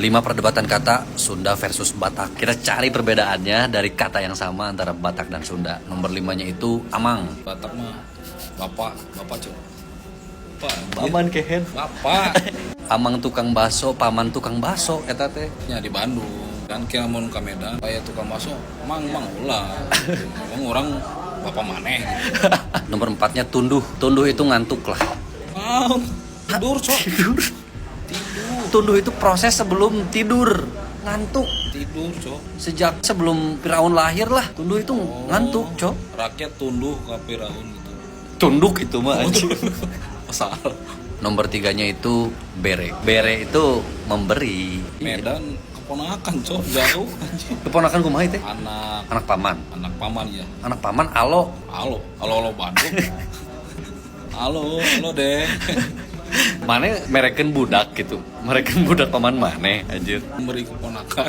5 perdebatan kata Sunda versus Batak. Kita cari perbedaannya dari kata yang sama antara Batak dan Sunda. Nomor 5-nya itu amang. Batak mah bapak cok. Paman kehen. Bapak. Amang tukang baso, paman tukang baso eta teh. Nya di Bandung kan kira mun ka Medan aya tukang baso mang ulah. Orang bapak maneh gitu. Nomor 4-nya tunduh. Tunduh itu ngantuk lah. Tidur cok. Tidur. Tunduh itu proses sebelum tidur. Ngantuk. Tidur cok. Sejak sebelum Firaun lahir lah. Tunduh itu ngantuk, Cok. Rakyat tunduh ke Firaun gitu. Tunduk itu mah anjing. Salah. Nomor 3-nya itu bere. Bere itu memberi. Medan keponakan cok jauh anjing. Keponakan kumaha teh? Anak Anak paman. ya. Anak paman alo. Halo Bandung. Halo deh. Mane merekeun budak gitu. Merekeun budak paman maneh anjir. Memberi keponakan.